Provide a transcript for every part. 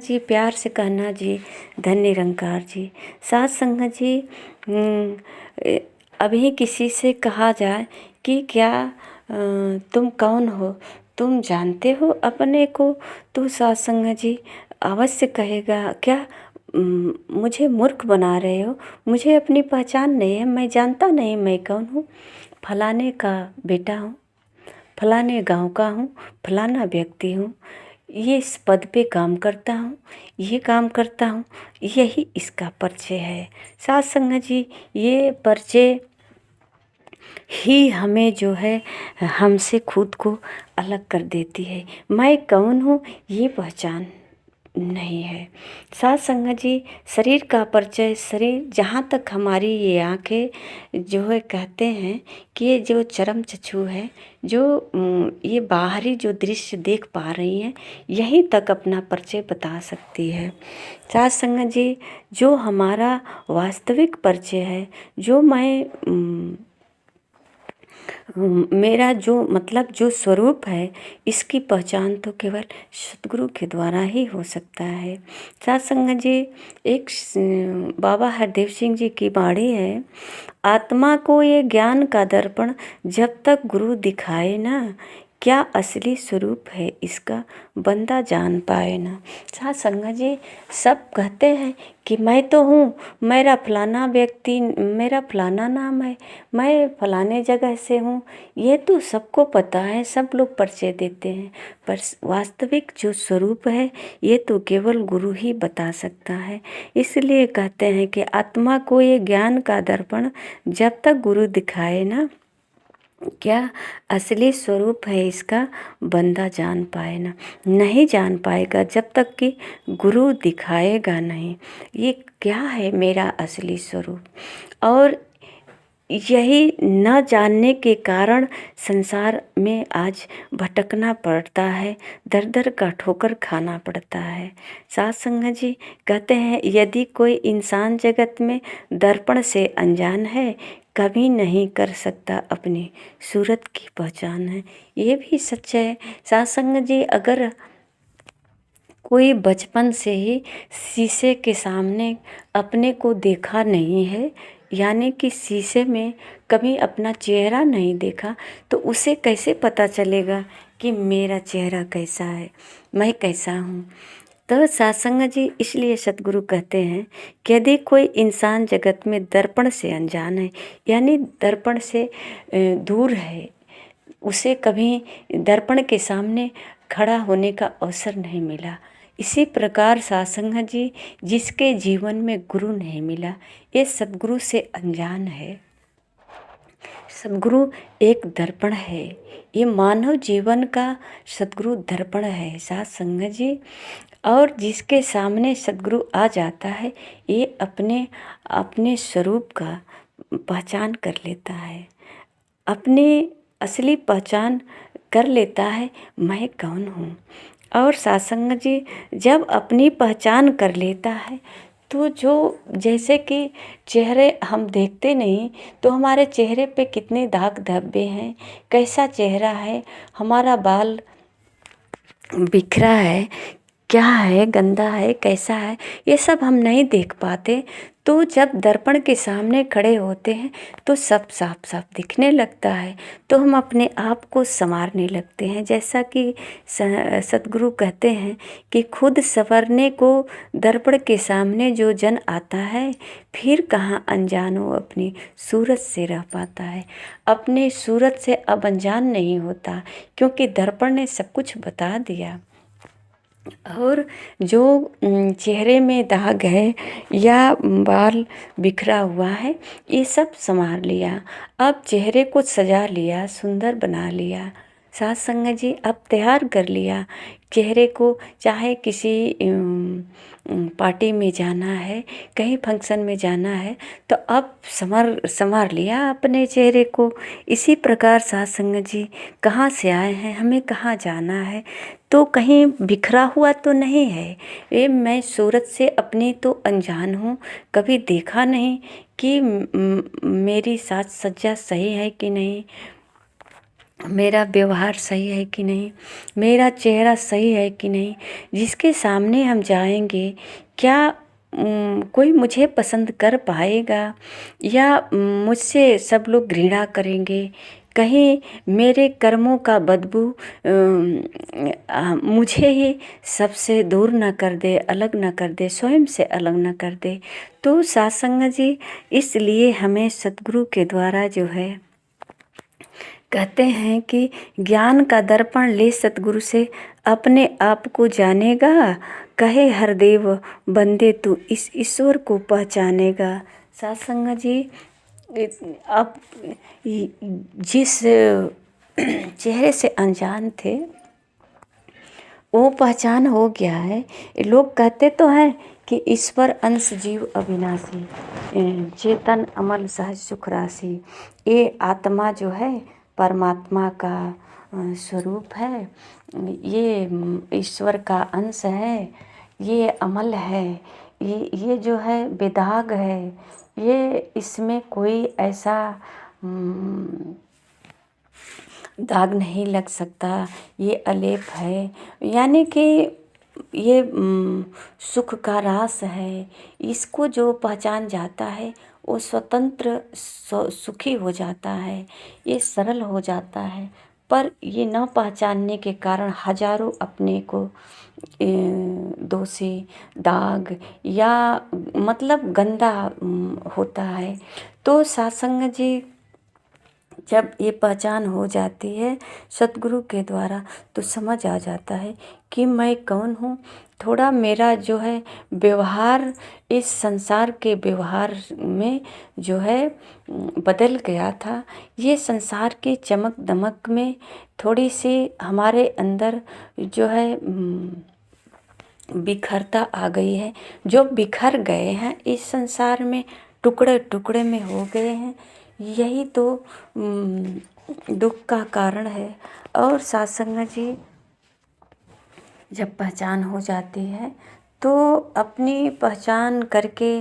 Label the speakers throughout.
Speaker 1: जी प्यार से कहना जी, धन निरंकार जी। साथ संगत जी, अभी किसी से कहा जाए कि क्या तुम कौन हो, तुम जानते हो अपने को, तो साथ संगत जी अवश्य कहेगा क्या मुझे मूर्ख बना रहे हो, मुझे अपनी पहचान नहीं है, मैं जानता नहीं मैं कौन हूँ। फलाने का बेटा हूँ, फलाने गांव का हूँ, फलाना व्यक्ति हूँ, ये इस पद पे काम करता हूँ, ये काम करता हूँ, यही इसका परिचय है। साथ संगत जी, ये परिचय ही हमें जो है हमसे खुद को अलग कर देती है। मैं कौन हूँ ये पहचान नहीं है। साथ संगत जी, शरीर का परिचय, शरीर जहाँ तक हमारी ये आँखें जो है कहते हैं कि ये जो चरम चक्षु है, जो ये बाहरी जो दृश्य देख पा रही हैं, यहीं तक अपना परिचय बता सकती है। साथ संगत जी, जो हमारा वास्तविक परिचय है, जो मैं मेरा जो मतलब जो स्वरूप है, इसकी पहचान तो केवल सतगुरु के द्वारा ही हो सकता है। साथ संगत जी, एक बाबा हरदेव सिंह जी की बाणी है, आत्मा को ये ज्ञान का दर्पण जब तक गुरु दिखाए ना, क्या असली स्वरूप है इसका बंदा जान पाए ना। साथ संगत जी, सब कहते हैं कि मैं तो हूँ, मेरा फलाना व्यक्ति, मेरा फलाना नाम है, मैं फलाने जगह से हूँ, ये तो सबको पता है, सब लोग परिचय देते हैं, पर वास्तविक जो स्वरूप है ये तो केवल गुरु ही बता सकता है। इसलिए कहते हैं कि आत्मा को ये ज्ञान का दर्पण जब तक गुरु दिखाए ना, क्या असली स्वरूप है इसका बंदा जान पाए ना। नहीं जान पाएगा जब तक कि गुरु दिखाएगा नहीं ये क्या है मेरा असली स्वरूप। और यही न जानने के कारण संसार में आज भटकना पड़ता है, दर दर का ठोकर खाना पड़ता है। साथ संगत जी, कहते हैं यदि कोई इंसान जगत में दर्पण से अनजान है, कभी नहीं कर सकता अपनी सूरत की पहचान है। ये भी सच है। साथ संगत जी, अगर कोई बचपन से ही शीशे के सामने अपने को देखा नहीं है, यानी कि शीशे में कभी अपना चेहरा नहीं देखा, तो उसे कैसे पता चलेगा कि मेरा चेहरा कैसा है, मैं कैसा हूँ। तो सत्संग जी, इसलिए सतगुरु कहते हैं कि यदि कोई इंसान जगत में दर्पण से अनजान है, यानी दर्पण से दूर है, उसे कभी दर्पण के सामने खड़ा होने का अवसर नहीं मिला, इसी प्रकार सत्संग जी, जिसके जीवन में गुरु नहीं मिला, ये सतगुरु से अनजान है। सतगुरु एक दर्पण है, ये मानव जीवन का सतगुरु दर्पण है साथ संगत जी। और जिसके सामने सतगुरु आ जाता है, ये अपने अपने स्वरूप का पहचान कर लेता है, अपनी असली पहचान कर लेता है, मैं कौन हूँ। और सत्संग जी, जब अपनी पहचान कर लेता है तो जो जैसे कि चेहरे हम देखते नहीं, तो हमारे चेहरे पे कितने दाग धब्बे हैं, कैसा चेहरा है, हमारा बाल बिखरा है, क्या है, गंदा है, कैसा है, ये सब हम नहीं देख पाते। तो जब दर्पण के सामने खड़े होते हैं तो सब साफ साफ दिखने लगता है, तो हम अपने आप को संवारने लगते हैं। जैसा कि सतगुरु कहते हैं कि खुद संवरने को दर्पण के सामने जो जन आता है, फिर कहाँ अनजानो अपनी सूरत से रह पाता है। अपने सूरत से अब अनजान नहीं होता, क्योंकि दर्पण ने सब कुछ बता दिया। और जो चेहरे में दाग है या बाल बिखरा हुआ है, ये सब संवार लिया, अब चेहरे को सजा लिया, सुंदर बना लिया साथ संगत जी, अब तैयार कर लिया चेहरे को। चाहे किसी पार्टी में जाना है, कहीं फंक्शन में जाना है, तो अब संवार लिया अपने चेहरे को। इसी प्रकार साथ संगत जी, कहाँ से आए हैं, हमें कहाँ जाना है, तो कहीं बिखरा हुआ तो नहीं है। ये मैं सूरत से अपनी तो अनजान हूँ, कभी देखा नहीं कि मेरी साज सज्जा सही है कि नहीं, मेरा व्यवहार सही है कि नहीं, मेरा चेहरा सही है कि नहीं, जिसके सामने हम जाएंगे क्या कोई मुझे पसंद कर पाएगा या मुझसे सब लोग घृणा करेंगे, कहीं मेरे कर्मों का बदबू मुझे ही सबसे दूर न कर दे, अलग न कर दे, स्वयं से अलग न कर दे। तो सत्संग जी, इसलिए हमें सतगुरु के द्वारा जो है कहते हैं कि ज्ञान का दर्पण ले सतगुरु से, अपने आप को जानेगा, कहे हर देव बंदे तू इस ईश्वर को पहचानेगा। सत्संग जी, आप जिस चेहरे से अनजान थे वो पहचान हो गया है। लोग कहते तो हैं कि ईश्वर अंश जीव अविनाशी, चेतन अमल सहज सुख राशि। ये आत्मा जो है परमात्मा का स्वरूप है, ये ईश्वर का अंश है, ये अमल है, ये जो है बेदाग है, ये इसमें कोई ऐसा दाग नहीं लग सकता, ये अलेप है, यानी कि ये सुख का रास है। इसको जो पहचान जाता है वो स्वतंत्र सुखी हो जाता है, ये सरल हो जाता है। पर ये न पहचानने के कारण हजारों अपने को दोषी, दाग या मतलब गंदा होता है। तो सत्संग जी, जब ये पहचान हो जाती है सतगुरु के द्वारा तो समझ आ जाता है कि मैं कौन हूँ। थोड़ा मेरा जो है व्यवहार इस संसार के व्यवहार में जो है बदल गया था। ये संसार की चमक दमक में थोड़ी सी हमारे अंदर जो है बिखरता आ गई है। जो बिखर गए हैं इस संसार में, टुकड़े टुकड़े में हो गए हैं, यही तो दुख का कारण है। और सत्संग जी, जब पहचान हो जाती है तो अपनी पहचान करके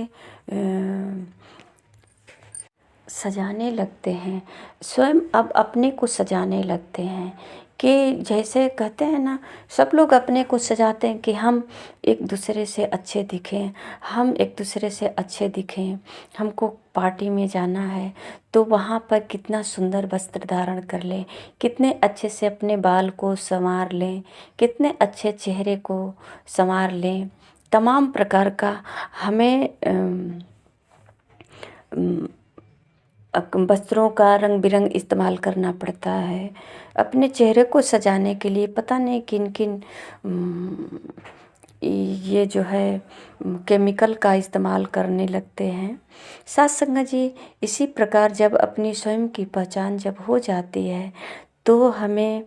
Speaker 1: सजाने लगते हैं, स्वयं अब अपने को सजाने लगते हैं। कि जैसे कहते हैं ना, सब लोग अपने को सजाते हैं कि हम एक दूसरे से अच्छे दिखें, हम एक दूसरे से अच्छे दिखें। हमको पार्टी में जाना है तो वहाँ पर कितना सुंदर वस्त्र धारण कर लें, कितने अच्छे से अपने बाल को संवार लें, कितने अच्छे चेहरे को संवार लें। तमाम प्रकार का हमें वस्त्रों का रंग बिरंग इस्तेमाल करना पड़ता है अपने चेहरे को सजाने के लिए। पता नहीं किन किन ये जो है केमिकल का इस्तेमाल करने लगते हैं। सत्संग जी, इसी प्रकार जब अपनी स्वयं की पहचान जब हो जाती है तो हमें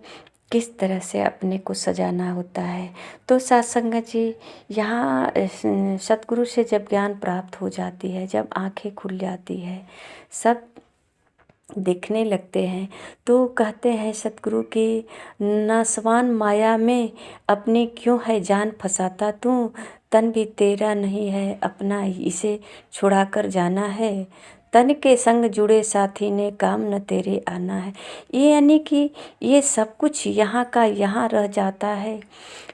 Speaker 1: किस तरह से अपने को सजाना होता है। तो सत्संग जी, यहाँ सतगुरु से जब ज्ञान प्राप्त हो जाती है, जब आंखें खुल जाती है, सब दिखने लगते हैं, तो कहते हैं सतगुरु की नासवान माया में अपनी क्यों है जान फंसाता तू, तन भी तेरा नहीं है अपना इसे छुड़ा कर जाना है, तन के संग जुड़े साथी ने काम न तेरे आना है। ये यानी कि ये सब कुछ यहाँ का यहाँ रह जाता है,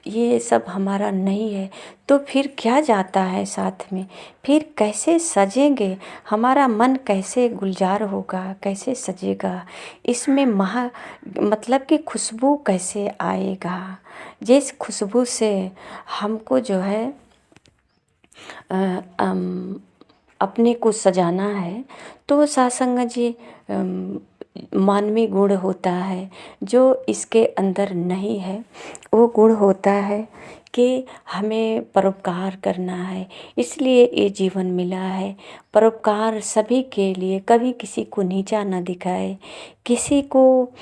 Speaker 1: ये सब हमारा नहीं है, तो फिर क्या जाता है साथ में, फिर कैसे सजेंगे, हमारा मन कैसे गुलजार होगा, कैसे सजेगा, इसमें मतलब कि खुशबू कैसे आएगा। जिस खुशबू से हमको जो है अपने को सजाना है, तो सत्संग जी मानवीय गुण होता है जो इसके अंदर नहीं है। वो गुण होता है कि हमें परोपकार करना है, इसलिए ये जीवन मिला है। परोपकार सभी के लिए, कभी किसी को नीचा न दिखाए, किसी को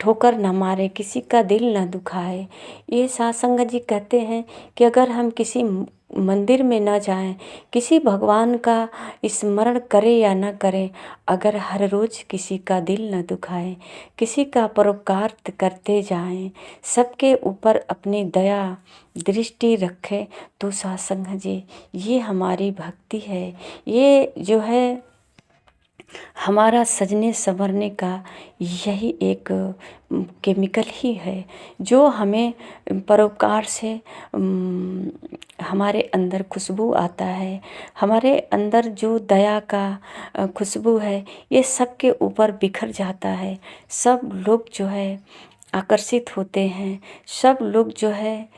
Speaker 1: ठोकर न मारे, किसी का दिल न दुखाए। ये सत्संग जी कहते हैं कि अगर हम किसी मंदिर में न जाएं, किसी भगवान का स्मरण करें या न करें, अगर हर रोज़ किसी का दिल न दुखाएं, किसी का परोपकार करते जाएं, सबके ऊपर अपनी दया दृष्टि रखें, तो सत्संग जी ये हमारी भक्ति है। ये जो है हमारा सजने संवरने का यही एक केमिकल ही है जो हमें परोपकार से हमारे अंदर खुशबू आता है। हमारे अंदर जो दया का खुशबू है ये सबके ऊपर बिखर जाता है। सब लोग जो है आकर्षित होते हैं, सब लोग जो है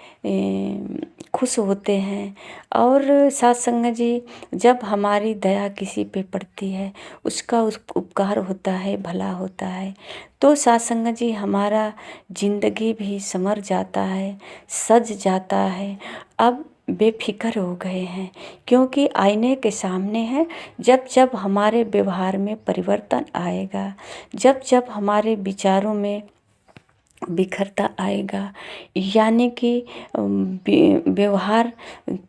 Speaker 1: खुश होते हैं। और साथ संगत जी, जब हमारी दया किसी पे पड़ती है उसका उस उपकार होता है, भला होता है, तो साथ संगत जी हमारा जिंदगी भी संवर जाता है, सज जाता है। अब बेफिक्र हो गए हैं क्योंकि आईने के सामने है। जब जब हमारे व्यवहार में परिवर्तन आएगा, जब जब हमारे विचारों में बिखरता आएगा, यानी कि व्यवहार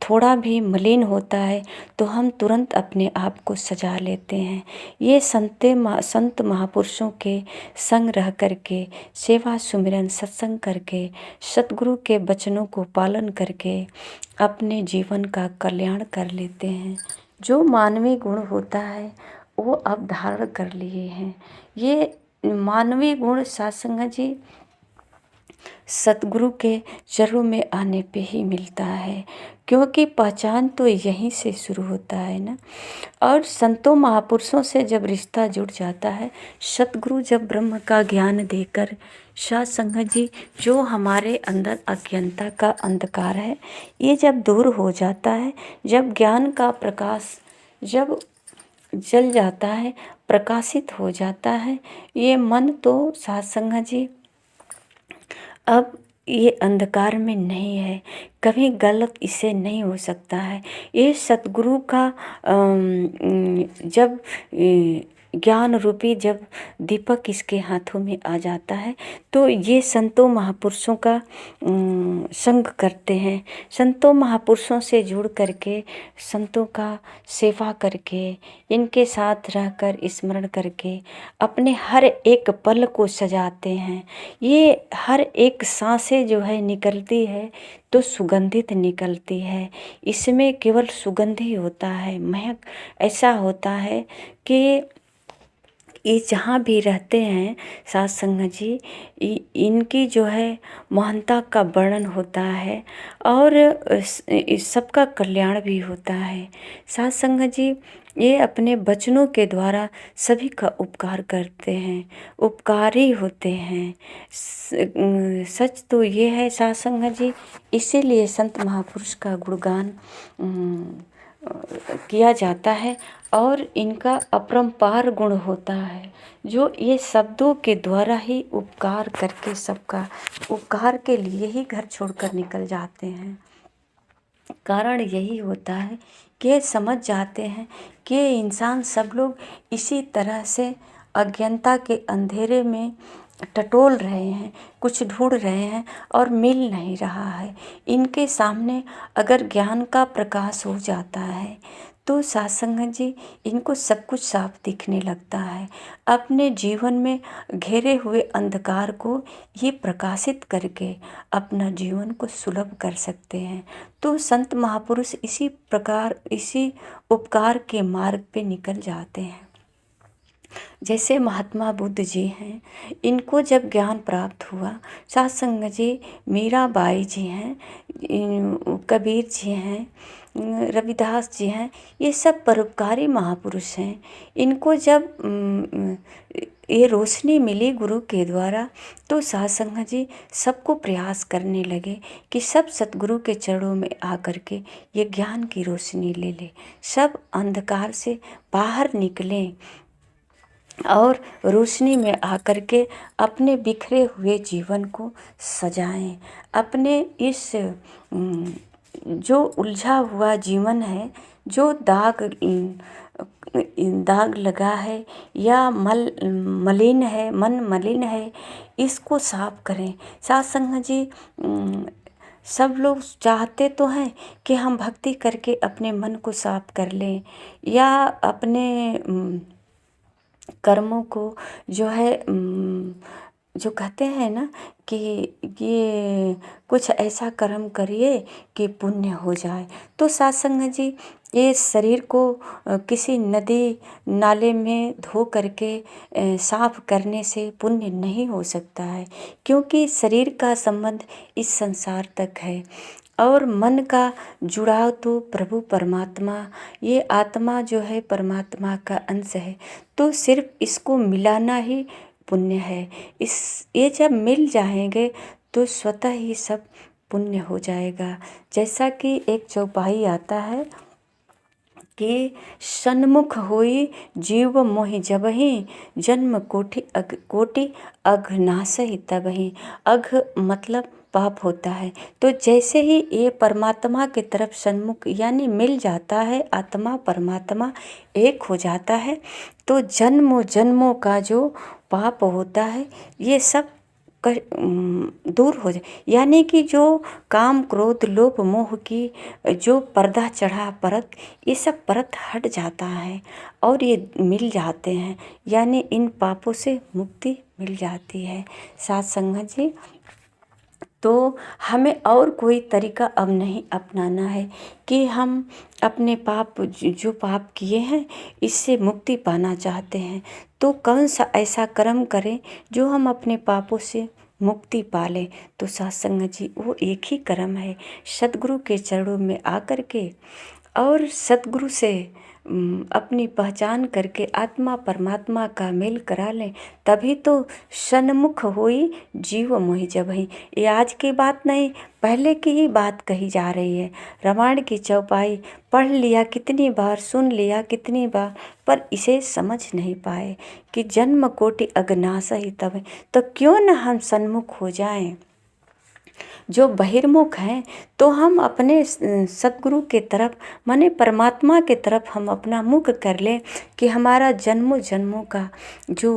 Speaker 1: थोड़ा भी मलिन होता है तो हम तुरंत अपने आप को सजा लेते हैं। ये संत महापुरुषों के संग रह करके, सेवा सुमिरन सत्संग करके, सतगुरु के वचनों को पालन करके अपने जीवन का कल्याण कर लेते हैं। जो मानवीय गुण होता है वो अब धारण कर लिए हैं। ये मानवीय गुण सत्संग जी सतगुरु के चरणों में आने पे ही मिलता है, क्योंकि पहचान तो यहीं से शुरू होता है ना। और संतों महापुरुषों से जब रिश्ता जुड़ जाता है, सतगुरु जब ब्रह्म का ज्ञान देकर, साथ संगत जी जो हमारे अंदर अज्ञानता का अंधकार है ये जब दूर हो जाता है, जब ज्ञान का प्रकाश जब जल जाता है, प्रकाशित हो जाता है ये मन, तो साथ संगत जी अब ये अंधकार में नहीं है, कभी गलत इसे नहीं हो सकता है। ये सतगुरु का जब ज्ञान रूपी जब दीपक इसके हाथों में आ जाता है तो ये संतों महापुरुषों का संग करते हैं। संतों महापुरुषों से जुड़ करके, संतों का सेवा करके, इनके साथ रहकर स्मरण करके अपने हर एक पल को सजाते हैं। ये हर एक सांसें जो है निकलती है तो सुगंधित निकलती है, इसमें केवल सुगंध ही होता है, महक ऐसा होता है कि ये जहाँ भी रहते हैं साथ संगत जी, इनकी जो है महानता का वर्णन होता है और सबका कल्याण भी होता है। साथ संगत जी ये अपने वचनों के द्वारा सभी का उपकार करते हैं, उपकारी होते हैं। सच तो ये है साथ संगत जी, इसीलिए संत महापुरुष का गुणगान किया जाता है और इनका अपरंपार गुण होता है जो ये शब्दों के द्वारा ही उपकार करके सबका उपकार के लिए ही घर छोड़कर निकल जाते हैं। कारण यही होता है कि समझ जाते हैं कि इंसान सब लोग इसी तरह से अज्ञानता के अंधेरे में टटोल रहे हैं, कुछ ढूंढ रहे हैं और मिल नहीं रहा है। इनके सामने अगर ज्ञान का प्रकाश हो जाता है तो साथ संगत जी इनको सब कुछ साफ दिखने लगता है। अपने जीवन में घेरे हुए अंधकार को ये प्रकाशित करके अपना जीवन को सुलभ कर सकते हैं। तो संत महापुरुष इसी प्रकार, इसी उपकार के मार्ग पे निकल जाते हैं। जैसे महात्मा बुद्ध जी हैं, इनको जब ज्ञान प्राप्त हुआ, साथ संगत जी मीराबाई जी हैं, कबीर जी हैं, रविदास जी हैं, ये सब परोपकारी महापुरुष हैं। इनको जब ये रोशनी मिली गुरु के द्वारा तो साथ संगत जी सबको प्रयास करने लगे कि सब सतगुरु के चरणों में आकर के ये ज्ञान की रोशनी ले ले, सब अंधकार से बाहर निकलें और रोशनी में आकर के अपने बिखरे हुए जीवन को सजाएं। अपने इस जो उलझा हुआ जीवन है, जो दाग लगा है या मलिन है, मन मलिन है, इसको साफ करें। साथ संगत जी सब लोग चाहते तो हैं कि हम भक्ति करके अपने मन को साफ कर लें या अपने कर्मों को जो है जो कहते हैं ना कि ये कुछ ऐसा कर्म करिए कि पुण्य हो जाए। तो साथ संगत जी, ये शरीर को किसी नदी नाले में धो करके साफ करने से पुण्य नहीं हो सकता है, क्योंकि शरीर का संबंध इस संसार तक है और मन का जुड़ाव तो प्रभु परमात्मा, ये आत्मा जो है परमात्मा का अंश है। तो सिर्फ इसको मिलाना ही पुण्य है। ये जब मिल जाएंगे तो स्वतः ही सब पुण्य हो जाएगा। जैसा कि एक चौपाई आता है कि सन्मुख होई जीव मोहि जबहि, जन्म कोटि अघ नासहि तबहि। अघ मतलब पाप होता है। तो जैसे ही ये परमात्मा की तरफ सन्मुख यानी मिल जाता है, आत्मा परमात्मा एक हो जाता है, तो जन्मों जन्मों का जो पाप होता है ये सब दूर हो जाए। यानी कि जो काम क्रोध लोभ मोह की जो पर्दा चढ़ा परत, ये सब परत हट जाता है और ये मिल जाते हैं, यानी इन पापों से मुक्ति मिल जाती है। साथ संगत जी, तो हमें और कोई तरीका अब नहीं अपनाना है कि हम अपने पाप जो पाप किए हैं इससे मुक्ति पाना चाहते हैं, तो कौन सा ऐसा कर्म करें जो हम अपने पापों से मुक्ति पा लें। तो सत्संग जी, वो एक ही कर्म है, सतगुरु के चरणों में आकर के और सतगुरु से अपनी पहचान करके आत्मा परमात्मा का मेल करा लें, तभी तो सन्मुख होई जीव मोहि जबहि। ये आज की बात नहीं, पहले की ही बात कही जा रही है। रामायण की चौपाई पढ़ लिया कितनी बार, सुन लिया कितनी बार, पर इसे समझ नहीं पाए कि जन्म कोटि अघनासहि तबहि। तो क्यों न हम सन्मुख हो जाएं। जो बहिर्मुख हैं तो हम अपने सतगुरु के तरफ माने परमात्मा के तरफ हम अपना मुख कर लें कि हमारा जन्मों जन्मों का जो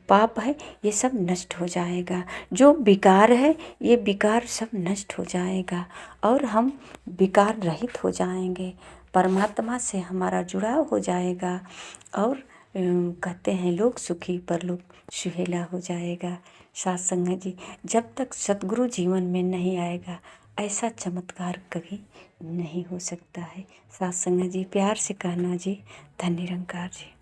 Speaker 1: पाप है ये सब नष्ट हो जाएगा, जो विकार है ये विकार सब नष्ट हो जाएगा और हम विकार रहित हो जाएंगे, परमात्मा से हमारा जुड़ाव हो जाएगा और कहते हैं लोग सुखी परलोक सुहेला हो जाएगा। साथ संगत जी, जब तक सतगुरु जीवन में नहीं आएगा ऐसा चमत्कार कभी नहीं हो सकता है। साथ संगत जी, प्यार से कहना जी, धन्य निरंकार जी।